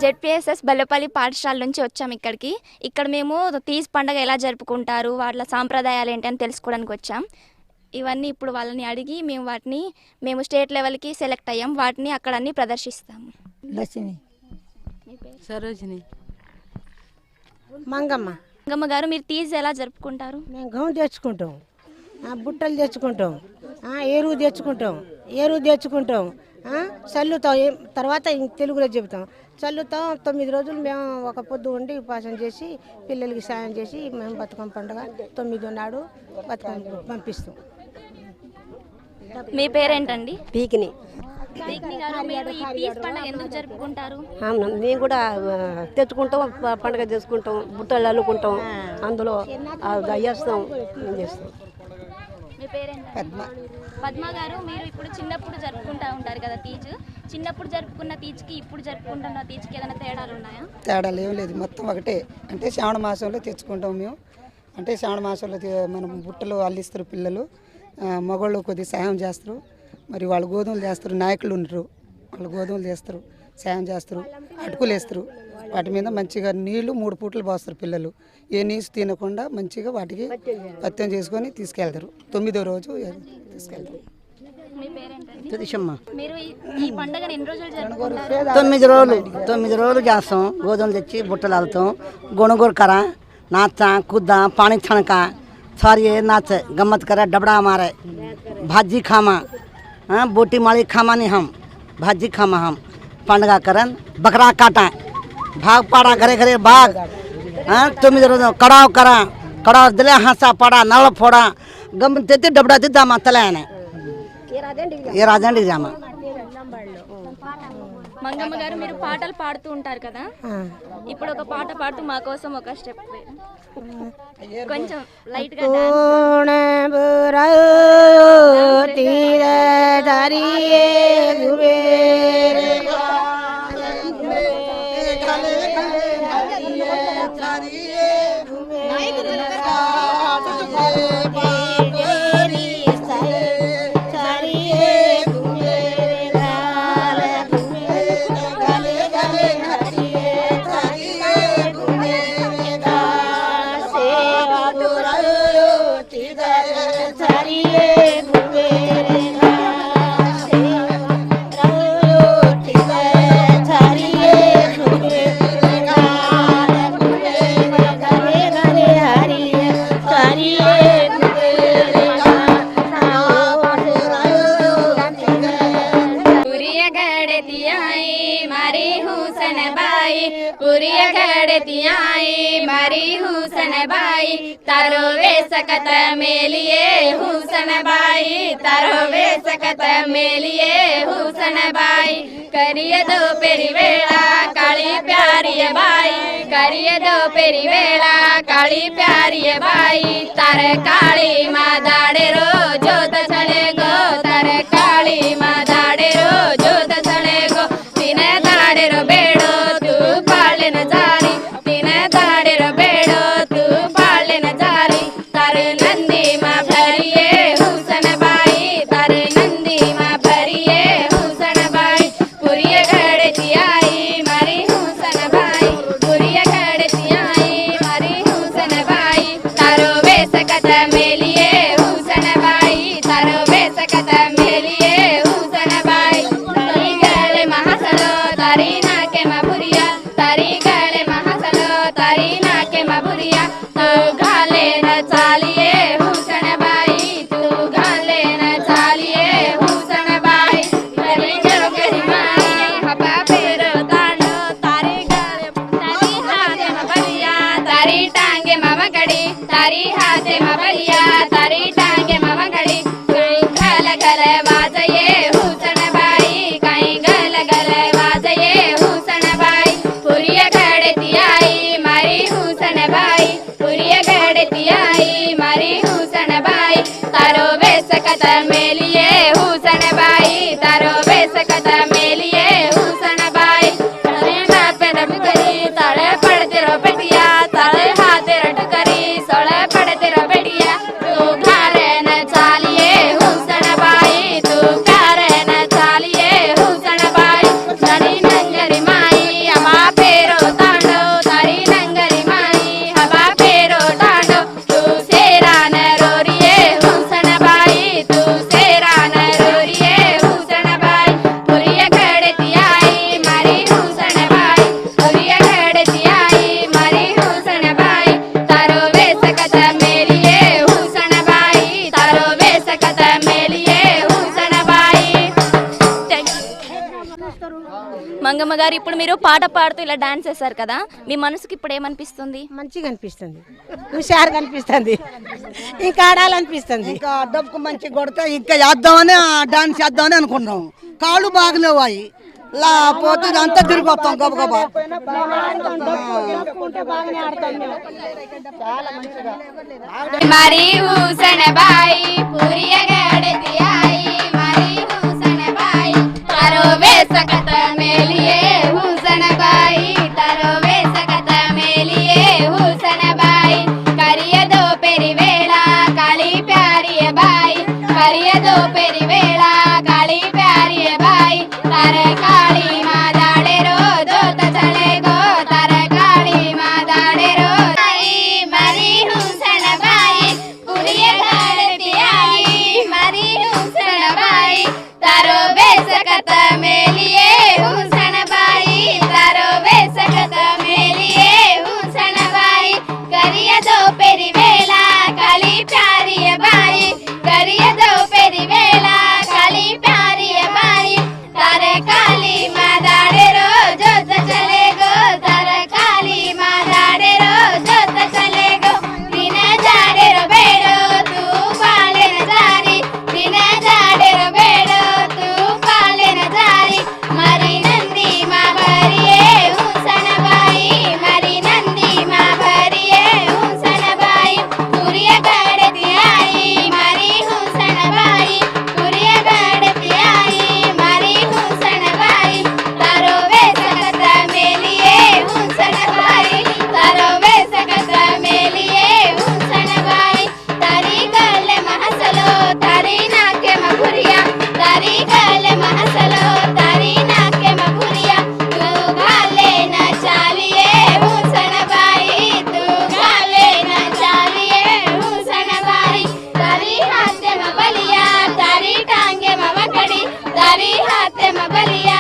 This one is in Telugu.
జెడ్పీఎస్ఎస్ బెల్లపల్లి పాఠశాల నుంచి వచ్చాము ఇక్కడికి. ఇక్కడ మేము తీజ్ పండుగ ఎలా జరుపుకుంటారు, వాళ్ళ సాంప్రదాయాలు ఏంటి అని తెలుసుకోవడానికి వచ్చాం. ఇవన్నీ ఇప్పుడు వాళ్ళని అడిగి మేము స్టేట్ లెవెల్కి సెలెక్ట్ అయ్యాం. వాటిని అక్కడ అన్నీ ప్రదర్శిస్తాము. లక్ష్మి, సరోజిని, మంగమ్మ. మంగమ్మ గారు, మీరు తీజ్ ఎలా జరుపుకుంటారు? మేము గౌన్ తెచ్చుకుంటాం, బుట్టలు తెచ్చుకుంటాం, ఎరువు తెచ్చుకుంటాం, చల్లుతాం. తర్వాత తెలుగులో చెబుతాం. చల్లుతాం. 9 రోజులు మేము ఒక పొద్దు ఉండి ఉపాసన చేసి పిల్లలకి సాయం చేసి మేము బతుకమ్మ పండుగ 9వ నాడు బతుకమ్మ పంపిస్తాం. మీ పేరేంటండి? పీకిని. మీరు ఈ తీజ్ పండుగ ఎందుకు జరుపుకుంటారు? మేము కూడా తెచ్చుకుంటాం, పండుగ చేసుకుంటాం, బుట్టలు అల్లుకుంటాం, అందులో వేస్తాం, చేస్తాం. మీ పేరేంటండి? పద్మ గారు, మీరు ఇప్పుడు చిన్నప్పుడు జరుపుకుంటూ ఉంటారు కదా తీజ్. చిన్నప్పుడు జరుపుకున్న తీజ్కి ఇప్పుడు జరుపుకుంటున్న తీజ్కి ఏదైనా తేడాలు ఉన్నాయా? తేడాలు ఏం లేదు, మొత్తం ఒకటే. అంటే శ్రావణ మాసంలో తెచ్చుకుంటాం మేము. అంటే శ్రావణ మాసంలో మనం బుట్టలు అల్లిస్తారు పిల్లలు, మగవాళ్ళు కొద్దిగా సాయం చేస్తారు. మరి వాళ్ళు గోధుమలు చేస్తారు, నాయకులు ఉండరు, వాళ్ళు గోధుమలు చేస్తారు, సాయం చేస్తారు, అటుకులు వేస్తారు. వాటి మీద మంచిగా నీళ్లు 3 పూటలు పోస్తారు పిల్లలు. ఏ నీసు తినకుండా మంచిగా వాటికి పత్యం చేసుకొని తీసుకెళ్తారు. 9వ రోజు తీసుకెళ్తారు. మీరు ఈ పండుగను ఎన్ని రోజులు జరుపుకుంటారు? 9 రోజులు చేస్తాం. గోధుమలు తెచ్చి బుట్టలు అల్లుతాం. గొణగూర కర नाचा कूदा पानी छणका सारी नाच गम्मत करे डबड़ा मारे भाजी खामा बोटी माली खामा नहीं हम भाजी खामा हम पंडगा करन बकरा काटा भाग पाड़ा घरे घरे भाग 9 రోజు कड़ाव करा कड़ाव दिले हासा पाड़ा नल फोड़ा गम तेती डबड़ा दिद्दा मा तलाने ये राजंडी जामा. మంగమ్మ గారు, మీరు పాటలు పాడుతూ ఉంటారు కదా, ఇప్పుడు ఒక పాట పాడుతూ మా కోసం ఒక స్టెప్ కొంచెం లైట్ గా मरी हुसन बाई तारो वे सकत मेलिए हुसन बाई तारो वे सकत मेलिए हुसन बाई करिए दो पेरी वेला काली प्यारी बाई करिए दो पेरी वेला काली प्यारी बाई तार काली माँ दाड़े रो जोत चले गो तार काली माँ दाड़े रो जोत चले गो तीन दाड़े रो बेड़ो तू पाले न जारी तीन दाड़े रो बेड़ो तू पाले न जारी तार नंदी माँ भरिए हुसन बाई तार नंदी माँ भरिए हुसन बाई पुरिया घड़ती आई मारी हुसन बाई पुरिया घड़ती आई मारी हुसन बाई तारो वे सकत मेलिए हुसन बाई మంగమ్మ గారు, ఇప్పుడు మీరు పాట పాడుతూ ఇలా డాన్స్ చేశారు కదా, మీ మనసుకి ఇప్పుడు ఏమనిపిస్తుంది? మంచిగా అనిపిస్తుంది, హుషారుగా అనిపిస్తుంది, ఇంకా ఆడాలనిపిస్తుంది. ఇంకా డబ్బుకు మంచి కొడితే ఇంకా వేద్దామని డాన్స్ చేద్దామని అనుకున్నాం. కాళ్ళు బాగలేవు అవి పోతే అంతా తిరిగి వస్తాం గబగబా. మరి హూసన బాయి పురియ గడతి आई మరి హూసన బాయి तारो बेसकत मेलिए हूसन बाई तारो बेसकत मेलिए हूसन बाई करिय दो पेरी वेला काली प्यारी बाई करिय दो पेरी वेला काली प्यारी बाई तार काली माँ दाड़े रो जोत चले गो तार काली माँ दाड़े रो मरी हूसन बाई पुरिय गड़ती आई मरी हूसन बाई तारो बेसकत मेलिए हूसन बाई तारो बेसकत मेलिए हूसन बाई करिय दो पेरी वेला काली प्यारी बाई करिय दो पेरी वेला काली प्यारी बाई तारे काली माँ दाड़े रो जोत चले गो तारे काली माँ दाड़े रो जोत चले गो दिन जाड़े रो बेड़ो तू पाले न जारी दिन जाड़े रो बेड़ो तू पाले न जारी मरी नंदी माँ भरिए हूसन बाई मरी नंदी माँ भरिए हूसन बाई पुरिय गड़ती आई मरी हूसन बाई पुरिय गड़ती आई मरी हूसन बाई तारो बेसकत मेलिए हूसन बाई तारो बेसकत मेलिए हूसन बाई तारी गल महसलो तारी नाके मपुरिया तारी गल महसलो तारी नाके मपुरिया तू गाले न चालिए हूसन बाई तू गाले न चालिए हूसन बाई तारी हाथे में बलिया तारी टांगे में मकड़ी तारी हाथे में बलिया